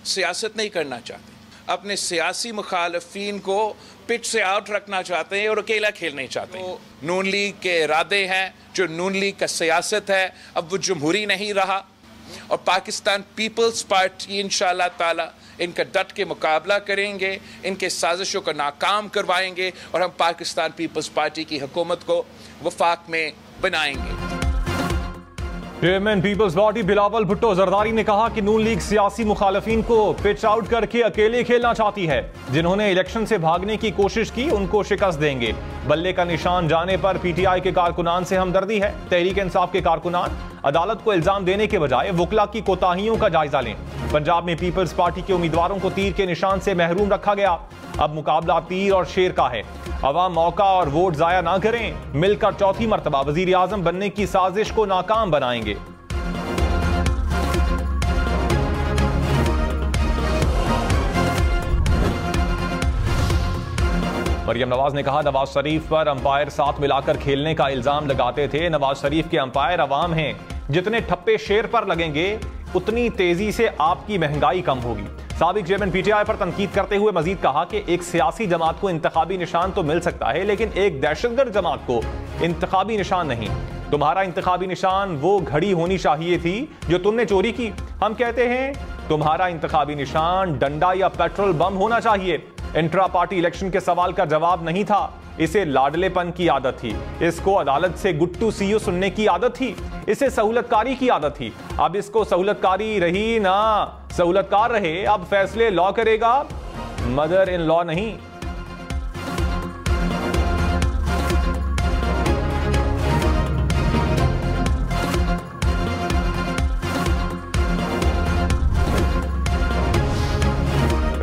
सियासत नहीं करना चाहते, अपने सियासी मुखालफीन को पिच से आउट रखना चाहते हैं और अकेला खेलना चाहते हैं। तो नून लीग के इरादे हैं, जो नून लीग का सियासत है, अब वो जमहूरी नहीं रहा और पाकिस्तान पीपल्स पार्टी इंशाअल्लाह ताला इनका डट के मुकाबला करेंगे, इनके साजिशों को नाकाम करवाएंगे और हम पाकिस्तान पीपल्स पार्टी की हुकूमत को वफाक में बनाएंगे। Chairman people's party Bilawal Bhutto Zardari ने कहा कि नून लीग सियासी मुखालफीन को पिच आउट करके अकेले खेलना चाहती है। जिन्होंने इलेक्शन से भागने की कोशिश की उनको शिकस्त देंगे। बल्ले का निशान जाने पर पीटीआई के कारकुनान से हमदर्दी है। तहरीक इंसाफ के कारकुनान अदालत को इल्जाम देने के बजाय वकला की कोताहियों का जायजा लें। पंजाब में पीपल्स पार्टी के उम्मीदवारों को तीर के निशान से महरूम रखा गया। अब मुकाबला तीर और शेर का है। अवाम मौका और वोट जाया ना करें। मिलकर चौथी मर्तबा वजीर आजम बनने की साजिश को नाकाम बनाएंगे। मरियम नवाज ने कहा, नवाज शरीफ पर अंपायर साथ मिलाकर खेलने का इल्जाम लगाते थे। नवाज शरीफ के अंपायर अवाम हैं। जितने ठप्पे शेर पर लगेंगे उतनी तेजी से आपकी महंगाई कम होगी। साबिक चेयरमैन पीटीआई पर तनकीद करते हुए मजीद कहा कि एक सियासी जमात को इंतखाबी निशान तो मिल सकता है, लेकिन एक दहशतगर्द जमात को इंतखाबी निशान नहीं। तुम्हारा इंतखाबी निशान वो घड़ी होनी चाहिए थी जो तुमने चोरी की। हम कहते हैं तुम्हारा इंतखाबी निशान डंडा या पेट्रोल बम होना चाहिए। इंट्रा पार्टी इलेक्शन के सवाल का जवाब नहीं था। इसे लाडलेपन की आदत थी। इसको अदालत से गुट्टू सीओ सुनने की आदत थी। इसे सहूलतकारी की आदत थी। अब इसको सहूलतकारी रही ना, सहूलतकार रहे। अब फैसले लॉ करेगा, मदर इन लॉ नहीं।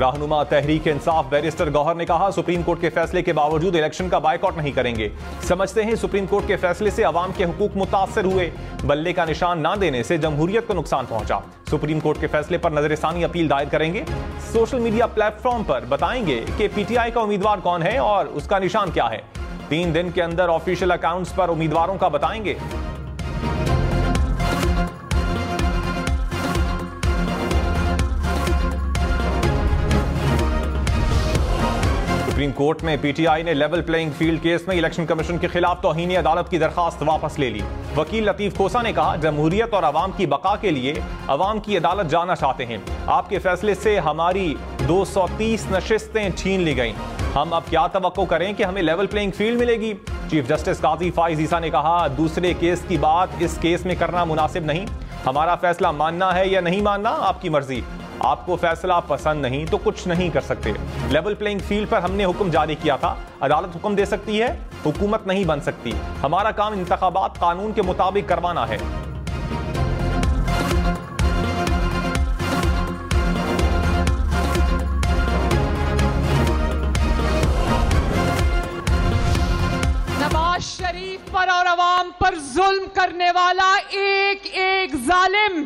रहनुमा तहरीक इंसाफ बैरिस्टर गौहर ने कहा, सुप्रीम कोर्ट के फैसले के बावजूद इलेक्शन का बायकॉट नहीं करेंगे। समझते हैं सुप्रीम कोर्ट के फैसले से अवाम के हुकूक मुतासर हुए। बल्ले का निशान ना देने से जमहूरियत को नुकसान पहुंचा। सुप्रीम कोर्ट के फैसले पर नजरसानी अपील दायर करेंगे। सोशल मीडिया प्लेटफॉर्म पर बताएंगे कि पीटीआई का उम्मीदवार कौन है और उसका निशान क्या है। 3 दिन के अंदर ऑफिशियल अकाउंट्स पर उम्मीदवारों का बताएंगे। सुप्रीम कोर्ट में पीटीआई ने लेवल प्लेइंग फील्ड केस में इलेक्शन कमीशन के खिलाफ तौहीन अदालत की दरखास्त वापस ले ली। वकील लतीफ खोसा ने कहा, जमहूरियत और अवाम की बका के लिए अवाम की अदालत जाना चाहते हैं। आपके फैसले से हमारी 230 नशिस्तें छीन ली गई। हम अब क्या तवक्को करें कि हमें लेवल प्लेइंग फील्ड मिलेगी। चीफ जस्टिस काजी फाइज ईसा ने कहा, दूसरे केस की बात इस केस में करना मुनासिब नहीं। हमारा फैसला मानना है या नहीं मानना आपकी मर्जी। आपको फैसला पसंद नहीं तो कुछ नहीं कर सकते। लेवल प्लेइंग फील्ड पर हमने हुक्म जारी किया था। अदालत हुक्म दे सकती है, हुकूमत नहीं बन सकती। हमारा काम इंतखाबात कानून के मुताबिक करवाना है। नवाज शरीफ पर और अवाम पर जुल्म करने वाला एक एक जालिम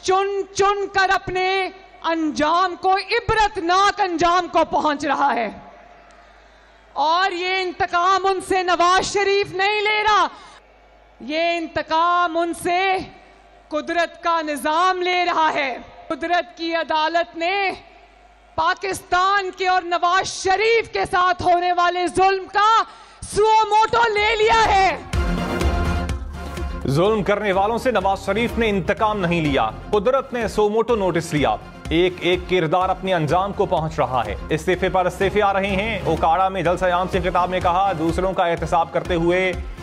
चुन चुन कर अपने अंजाम को, इबरतनाक अंजाम को पहुंच रहा है। और ये इंतकाम उनसे नवाज शरीफ नहीं ले रहा, ये इंतकाम उनसे कुदरत का निजाम ले रहा है। कुदरत की अदालत ने पाकिस्तान के और नवाज शरीफ के साथ होने वाले जुल्म का सुओ मोटो ले लिया है। जुल्म करने वालों से नवाज शरीफ ने इंतकाम नहीं लिया, कुदरत ने सोमोटो नोटिस लिया। एक एक किरदार अपने अंजाम को पहुंच रहा है। इस्तीफे पर इस्तीफे आ रहे हैं। ओकाड़ा में जलसा-ए-आम से खिताब में कहा, दूसरों का एहतसाब करते हुए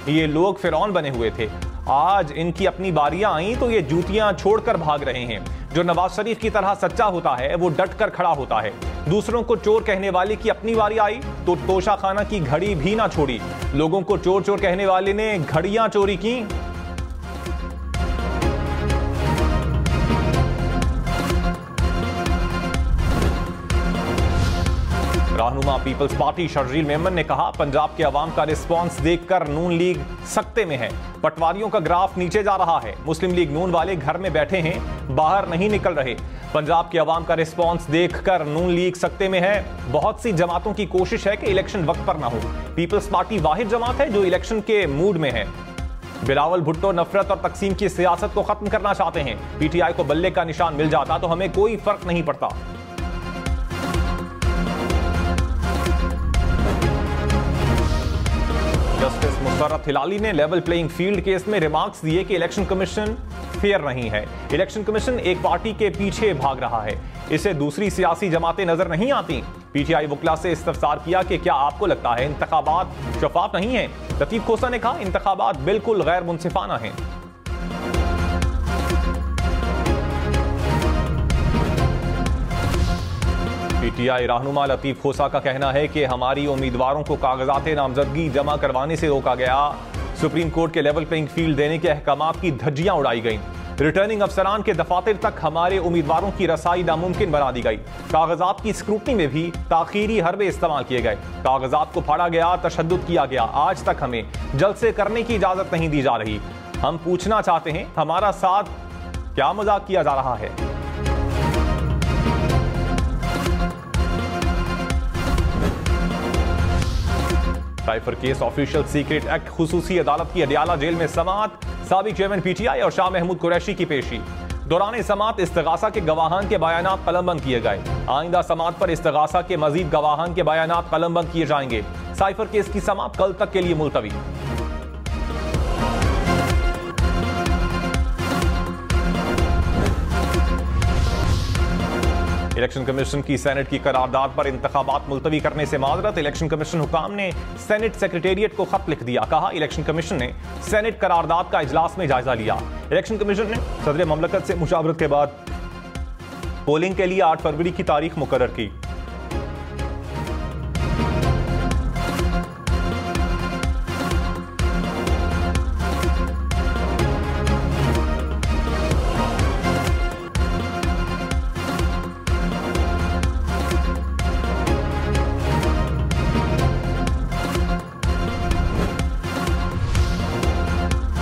ये लोग फिरौन बने हुए थे। आज इनकी अपनी बारियां आई तो ये जूतियां छोड़कर भाग रहे हैं। जो नवाज शरीफ की तरह सच्चा होता है वो डट कर खड़ा होता है। दूसरों को चोर कहने वाले की अपनी बारी आई तो तोशा खाना की घड़ी भी ना छोड़ी। लोगों को चोर चोर कहने वाले ने घड़ियां चोरी की। रहनुमा पीपल्स पार्टी शर्जील मेमन ने कहा, पंजाब के अवाम का रिस्पांस देखकर नून लीग सकते में है। पटवारियों का ग्राफ नीचे जा रहा है। मुस्लिम लीग नून वाले घर में बैठे हैं, बाहर नहीं निकल रहे। पंजाब के अवाम का रिस्पांस देखकर नून लीग सकते में है। बहुत सी जमातों की कोशिश है कि इलेक्शन वक्त पर ना हो। पीपल्स पार्टी वाहिद जमात है जो इलेक्शन के मूड में है। बिलावल भुट्टो नफरत और तकसीम की सियासत को खत्म करना चाहते हैं। पीटीआई को बल्ले का निशान मिल जाता तो हमें कोई फर्क नहीं पड़ता। जस्टिस मुसर्रत हिलाली ने लेवल प्लेइंग फील्ड केस में रिमार्क्स दिए कि इलेक्शन कमीशन फेयर नहीं है। इलेक्शन कमीशन एक पार्टी के पीछे भाग रहा है, इसे दूसरी सियासी जमातें नजर नहीं आती। पीटीआई वकला से इस्तफसार किया कि क्या आपको लगता है इंतखाबात शफाफ नहीं है? लतीफ खोसा ने कहा इंतखाबात बिल्कुल गैर मुनसिफाना हैं। पीटीआई रहनुमा लतीफ खोसा का कहना है कि हमारी उम्मीदवारों को कागजात नामजदगी जमा करवाने से रोका गया। सुप्रीम कोर्ट के लेवल प्लेइंग फील्ड देने के अहकामात की धज्जियां उड़ाई गईं। रिटर्निंग अफसरान के दफातर तक हमारे उम्मीदवारों की रसाई नामुमकिन बना दी गई। कागजात की स्क्रूटनी में भी ताखीरी हरबे इस्तेमाल किए गए। कागजात को फाड़ा गया, तशद्दुद किया गया। आज तक हमें जलसे करने की इजाजत नहीं दी जा रही। हम पूछना चाहते हैं हमारा साथ क्या मजाक किया जा रहा है? Cipher case official secret act खुसूसी अदालत की अडियाला जेल में समाअत। साबिक चेयरमैन पीटीआई और शाह महमूद कुरैशी की पेशी। दौरान समाअत इस्तिगासा के गवाहान के बयानात कलमबंद किए गए। आइंदा समाअत पर इस्तिगासा के मजीद गवाहान के बयानात कलमबंद किए जाएंगे। साइफर केस की समाअत कल तक के लिए मुलतवी। इलेक्शन कमीशन की सेनेट की करारदाद पर इंतखाबात मुलतवी करने से माजरत। इलेक्शन कमीशन हुकाम ने सेनेट सेक्रेटेरिएट को खत लिख दिया। कहा इलेक्शन कमीशन ने सेनेट करारदाद का इजलास में जायजा लिया। इलेक्शन कमीशन ने सदर ममलकत से मुशावरत के बाद पोलिंग के लिए 8 फरवरी की तारीख मुकर्रर की।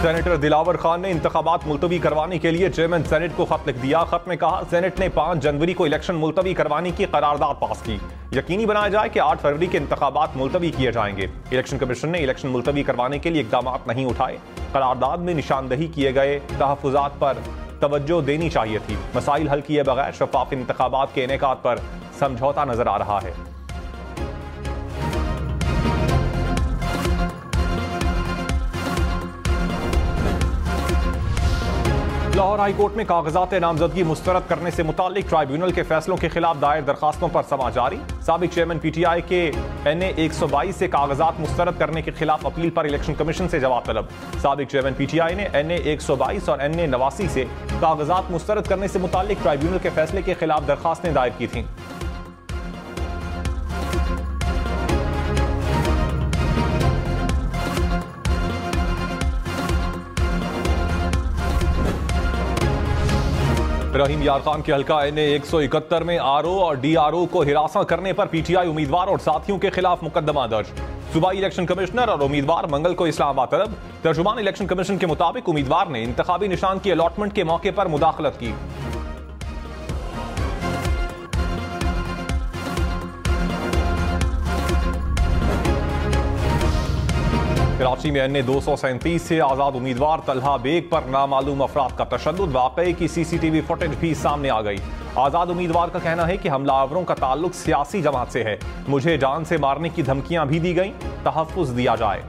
सेनेटर दिलावर खान ने इंतखाबात मुलतवी करवाने के लिए चेयरमैन सेनेट को खत लिख दिया। खत में कहा सेनेट ने 5 जनवरी को इलेक्शन मुलतवी करवाने की करारदाद पास की। यकीनी बनाया जाए कि 8 फरवरी के इंतखाबात मुलतवी किए जाएंगे। इलेक्शन कमीशन ने इलेक्शन मुलतवी करवाने के लिए इकदाम नहीं उठाए। करारदाद में निशानदही किए गए तहफ़्फ़ुज़ात पर तवज्जो देनी चाहिए थी। मसाइल हल किए बगैर शफाफ इंतखाबात के इनेकाद पर समझौता नजर आ रहा है। लाहौर हाई कोर्ट में कागजात नामजदगी मुस्तरद करने से मुताल्लिक ट्राइब्यूनल के फैसलों के खिलाफ दायर दरखास्तों पर समाअत जारी। साबिक चेयरमैन पीटीआई के NA 122 से कागजात मुस्तरद करने के खिलाफ अपील पर इलेक्शन कमीशन से जवाब तलब। साबिक चेयरमैन पीटीआई ने NA 122 और NA 89 से कागजात मुस्तरद करने से मुताल्लिक ट्राइब्यूनल के फैसले के खिलाफ दरखास्तें दायर की थीं। रहीम यार खान के हल्का NA 171 में RO और DRO को हिरासत करने पर पीटीआई उम्मीदवार और साथियों के खिलाफ मुकदमा दर्ज। सूबाई इलेक्शन कमिश्नर और उम्मीदवार मंगल को इस्लामाबाद तलब। तर्जुमान इलेक्शन कमीशन के मुताबिक उम्मीदवार ने इंतखाबी निशान की अलॉटमेंट के मौके पर मुदाखलत की। कराची में NA 237 से आजाद उम्मीदवार तलहा बेग पर नामालूम अफराद का तशद्दुद। वाकई की CCTV फुटेज भी सामने आ गई। आजाद उम्मीदवार का कहना है कि हमलावरों का ताल्लुक सियासी जमात से है। मुझे जान से मारने की धमकियां भी दी गई, तहफ्फुज दिया जाए।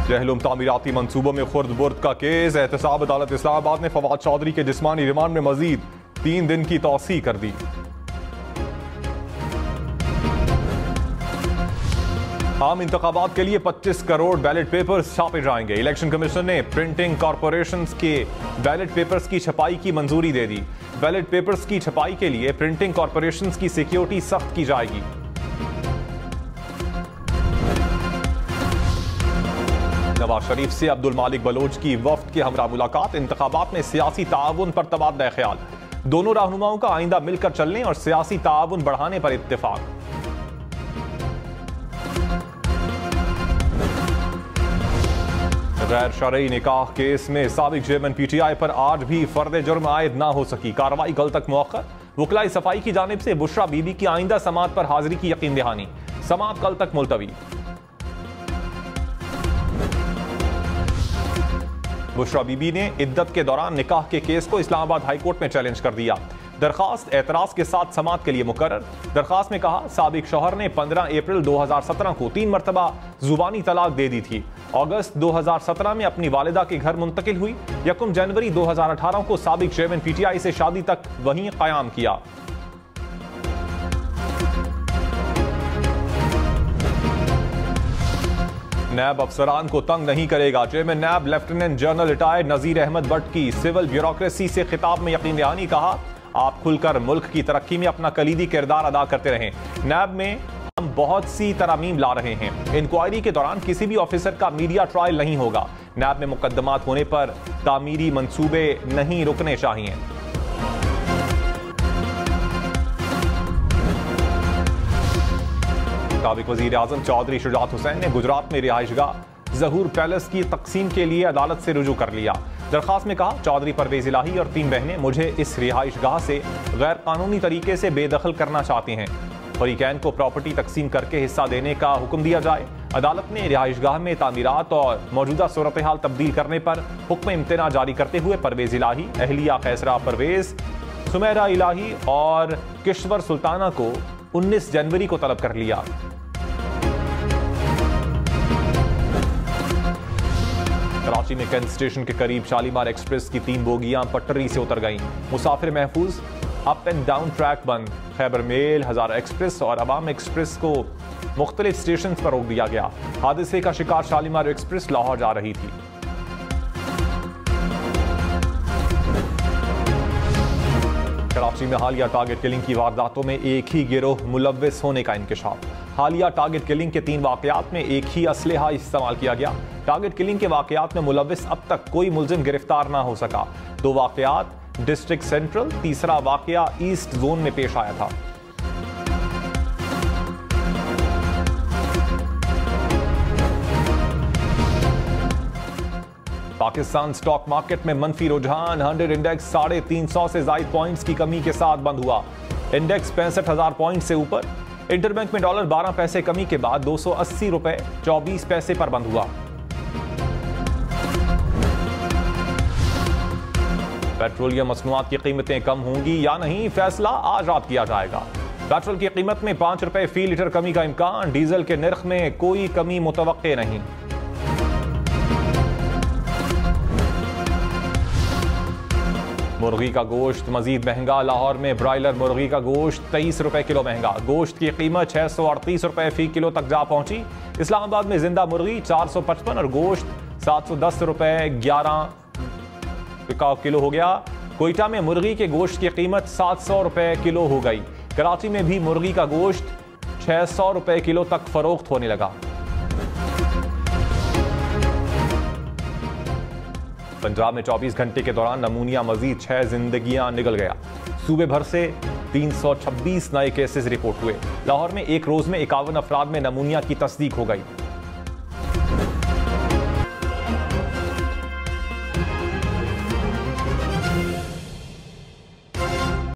जहलुम तामीराती मंसूबों में खुर्द बुर्द का केस। एहतसाब अदालत इस्लामाबाद ने फवाद चौधरी के जिस्मानी रिमांड में मजीद 3 दिन की तौसीह कर दी। आम इंतखाबात के लिए 25 करोड़ बैलेट पेपर्स छापे जाएंगे। इलेक्शन कमीशन ने प्रिंटिंग कॉरपोरेशंस के बैलेट पेपर्स की छपाई की मंजूरी दे दी। बैलेट पेपर्स की छपाई के लिए प्रिंटिंग कॉरपोरेशंस की सिक्योरिटी सख्त की जाएगी। नवाज शरीफ से अब्दुल मालिक बलोच की वफ्द के हमरा मुलाकात। इंतखाबात में सियासी ताउन पर तबादला ख्याल। दोनों रहनुमाओं का आइंदा मिलकर चलने और सियासी ताउन बढ़ाने पर इत्तेफाक। गैर शरई निकाह केस में साबिक चेयरमैन पीटीआई पर आज भी फर्द जुर्म आयद ना हो सकी। कार्रवाई कल तक मौखर। वकलाई सफाई की जानिब से बुशरा बीबी की आइंदा समाअत पर हाजिरी की यकीन दहानी। समाअत कल तक मुलतवी। बुशरा बीबी ने इद्दत के दौरान निकाह के केस को इस्लामाबाद हाईकोर्ट में चैलेंज कर दिया। दरखास्त एतराज के साथ समाअत के लिए मुकर्रर। दरखास्त में कहा, साबिक शौहर ने 15 अप्रैल 2017 को 3 मरतबा जुबानी तलाक दे दी थी। अगस्त 2017 में अपनी वालिदा के घर मुंतकिल हुई। 1 जनवरी 2018 को साबिक चेयरमैन पीटीआई से शादी तक वहीं कयाम किया। नैब अफसरान को तंग नहीं करेगा। चेयरमैन नैब lieutenant general retired Nazir Ahmad Bhatt की सिविल ब्यूरोक्रेसी से खिताब में यकीन दहानी। कहा, आप खुलकर मुल्क की तरक्की में अपना कलीदी किरदार अदा करते रहें। नैब में हम बहुत सी तरमीम ला रहे हैं। इंक्वायरी के दौरान किसी भी ऑफिसर का मीडिया ट्रायल नहीं होगा। नैब में मुकदमात होने पर तामीरी मंसूबे नहीं रुकने चाहिए। साबिक वजीर आजम चौधरी शुजात हुसैन ने गुजरात में रिहाइशगाह जहूर पैलेस की तकसीम के लिए अदालत से रुजू कर लिया। दरखास्त में कहा, चौधरी परवेज इलाही और 3 बहनें मुझे इस रिहाइशगाह से गैर कानूनी तरीके से बेदखल करना चाहती हैं। फरीकैन को प्रॉपर्टी तकसीम करके हिस्सा देने का हुक्म दिया जाए। अदालत ने रिहाइशगाह में तामीरात और मौजूदा सूरत हाल तब्दील करने पर हुक्म इम्तना जारी करते हुए परवेज इलाही, अहलिया खैसरा परवेज, सुमेरा इलाही और किश्वर सुल्ताना को 19 जनवरी को तलब कर लिया। कराची में कैंट स्टेशन के करीब शालीमार एक्सप्रेस की 3 बोगियां पटरी से उतर गईं। मुसाफिर महफूज, अप एंड डाउन ट्रैक बंद। खैबर मेल, हजारा एक्सप्रेस और अवाम एक्सप्रेस को मुख्तलिफ स्टेशन पर रोक दिया गया। हादसे का शिकार शालीमार एक्सप्रेस लाहौर जा रही थी। कराची में हालिया टारगेट किलिंग की वारदातों में एक ही गिरोह मुलव्विस होने का इंकशाफ। हालिया टारगेट किलिंग के 3 वाकयात में एक ही असलहा इस्तेमाल किया गया। टारगेट किलिंग के वाकयात में मुलव्विस अब तक कोई मुलजिम गिरफ्तार ना हो सका। 2 वाकयात डिस्ट्रिक्ट सेंट्रल, तीसरा वाकया ईस्ट जोन में पेश आया था। पाकिस्तान स्टॉक मार्केट में मनफी रुझान। 100 इंडेक्स 350 से ज्यादा पॉइंट्स की कमी के साथ बंद हुआ। इंडेक्स 65,000 पॉइंट से ऊपर। इंटरबैंक में डॉलर 12 पैसे कमी के बाद 280 रुपए 24 पैसे पर बंद हुआ। पेट्रोलियम मसनूआत की कीमतें कम होंगी या नहीं, फैसला आज रात किया जाएगा। पेट्रोल की कीमत में 5 रुपए फी लीटर कमी का इम्कान। डीजल के नर्ख में कोई कमी मुतवक्के नहीं। मुर्गी का गोश्त मजीद महंगा। लाहौर में ब्रायलर मुर्गी का गोश्त 23 रुपए किलो महंगा। गोश्त की कीमत 638 रुपए फी किलो तक जा पहुंची। इस्लामाबाद में जिंदा मुर्गी 455 और गोश्त 710 रुपए 11 किलो हो गया। कोयटा में मुर्गी के गोश्त की कीमत 700 रुपए किलो हो गई। कराची में भी मुर्गी का गोश्त 600 रुपए किलो तक फरोख्त होने लगा। पंजाब में 24 घंटे के दौरान नमूनिया मजीद 6 जिंदगियां निकल गया। सूबे भर से 326 नए केसेस रिपोर्ट हुए। लाहौर में एक रोज में 51 अफराद में नमूनिया की तस्दीक हो गई।